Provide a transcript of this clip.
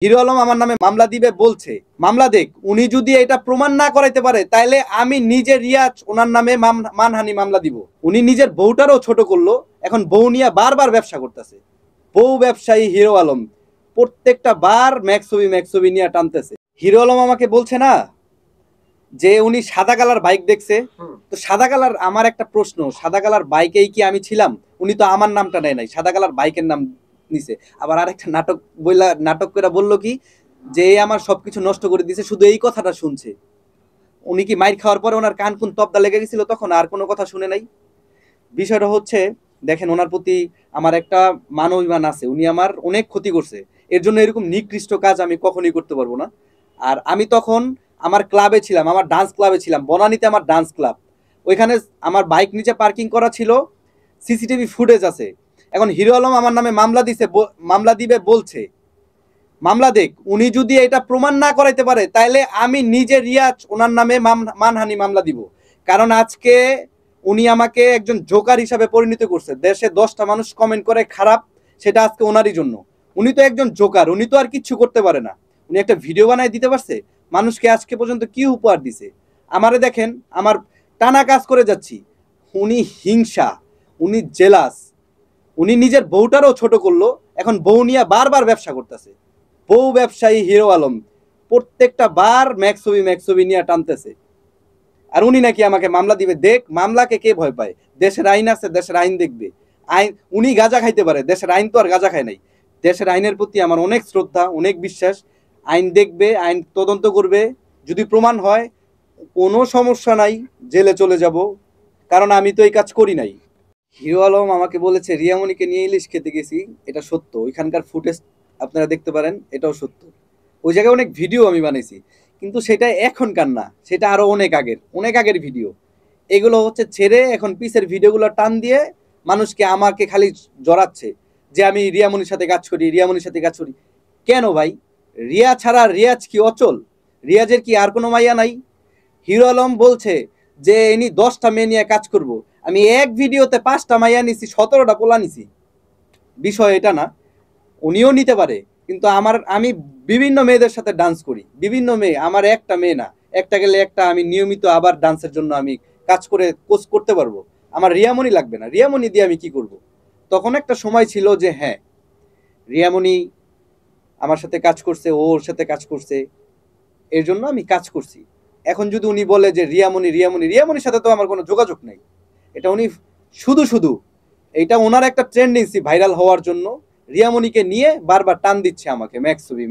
Hero Alam আমার নামে মামলা দিবে বলছে, মামলা দেখ। উনি যদি এটা প্রমাণ না করাইতে পারে তাহলে আমি নিজে রিয়াজ ওনার নামে মানহানি মামলা দিব। উনি নিজের বউটারও ছোট করলো, এখন বউ নিয়ে বারবার ব্যবসা করতেছে। বউ ব্যবসায়ী হিরো আলম প্রত্যেকটা বার ম্যাক্সবি নিয়ে টানতেছে। হিরো আলম আমাকে বলছে না যে উনি সাদা কালার বাইক দেখছে, তো সাদা কালার, আমার একটা প্রশ্ন, সাদা কালার বাইকেই কি আমি ছিলাম? উনি তো আমার নামটা নেয় নাই, সাদা কালার বাইকের নাম নিছে। আবার আরেকটা নাটক করে বললো কি যে আমার সবকিছু নষ্ট করে দিছে, শুধু এই কথাটা শুনছে। উনি কি মাইর খাওয়ার পরে ওনার কান কোন তবদা লেগে গেছিল তখন আর কোনো কথা শুনে নাই? বিষয়টা হচ্ছে, দেখেন ওনার প্রতি আমার একটা মানবিমান আছে, উনি আমার অনেক ক্ষতি করছে, এর জন্য এরকম নিকৃষ্ট কাজ আমি কখনোই করতে পারবো না। আর আমি তখন আমার ক্লাবে ছিলাম, আমার ডান্স ক্লাবে ছিলাম, বনানীতে আমার ডান্স ক্লাব। ওইখানে আমার বাইক নিচে পার্কিং করা ছিল, সিসিটিভি ফুটেজ আছে। এখন হিরো আলম আমার নামে মামলা দিবে বলছে, মামলা দেখ। উনি যদি এটা প্রমাণ না করাইতে পারে তাহলে আমি নিজে রিয়াজ ওনার নামে মানহানি মামলা দিব। কারণ আজকে উনি আমাকে একজন জোকার হিসাবে পরিণত করছে। দেশে 10টা মানুষ কমেন্ট করে খারাপ, সেটা আজকে ওনারই জন্য। উনি তো একজন জোকার, উনি তো আর কিচ্ছু করতে পারে না। উনি একটা ভিডিও বানায় দিতে পারছে, মানুষকে আজকে পর্যন্ত কি উপহার দিছে? আমারে দেখেন, আমার টানা কাজ করে যাচ্ছি, উনি হিংসা, উনি জেলাস, উনি নিজের বউটারও ছোট করলো, এখন বউ নিয়ে বারবার ব্যবসা করতেছে। বউ ব্যবসায়ী হিরো আলম প্রত্যেকটা বার ম্যাক্সবি নিয়ে টানতেছে। আর উনি নাকি আমাকে মামলা দিবে। দেখ, মামলাকে কে ভয় পায়? দেশের আইন আছে, দেশের আইন দেখবে। আইন, উনি গাঁজা খাইতে পারে, দেশের আইন তো আর গাঁজা খায় নাই। দেশের আইনের প্রতি আমার অনেক শ্রদ্ধা, অনেক বিশ্বাস। আইন দেখবে, আইন তদন্ত করবে, যদি প্রমাণ হয় কোনো সমস্যা নাই, জেলে চলে যাব, কারণ আমি তো এই কাজ করি নাই। হিরো আলম আমাকে বলেছে রিয়ামণিকে নিয়ে ইলিশ খেতে গেছি, এটা সত্য। ওইখানকার ফুটেজ আপনারা দেখতে পারেন, এটাও সত্য। ওই জায়গায় অনেক ভিডিও আমি বানাইছি, কিন্তু সেটা এখনকার না, সেটা আরো অনেক আগের ভিডিও। এগুলো হচ্ছে ছেড়ে এখন পিসের ভিডিওগুলো টান দিয়ে মানুষকে, আমাকে খালি জড়াচ্ছে যে আমি রিয়ামণির সাথে কাজ করি, রিয়ামণির সাথে কাজ করি। কেন ভাই? রিয়া ছাড়া রিয়াজ কি অচল? রিয়াজের কি আর কোনো মাইয়া নাই? হিরো আলম বলছে যে ইনি 10টা মেয়ে নিয়ে কাজ করব। আমি এক ভিডিওতে 5টা মাইয়া নিছি, 17টা পোলা নিছি। বিষয় এটা না, উনিও নিতে পারে, কিন্তু আমি বিভিন্ন মেয়েদের সাথে ডান্স করি, বিভিন্ন মেয়ে, আমার একটা মেয়ে না, একটা গেলে একটা। আমি নিয়মিত আবার ডান্সের জন্য আমি কাজ করে কোচ করতে পারবো। আমার রিয়ামণি লাগবে না, রিয়ামণি দিয়ে আমি কি করব? তখন একটা সময় ছিল যে হ্যাঁ, রিয়ামণি আমার সাথে কাজ করছে, ওর সাথে কাজ করছে, এর জন্য আমি কাজ করছি। এখন যদি উনি বলে যে রিয়ামণির সাথে তো আমার কোনো যোগাযোগ নেই, এটা উনি শুধু এটা ওনার একটা ট্রেন্ডেন্সি ভাইরাল হওয়ার জন্য রিয়ামণিকে নিয়ে বারবার টান দিচ্ছে আমাকে ম্যাক্সবি।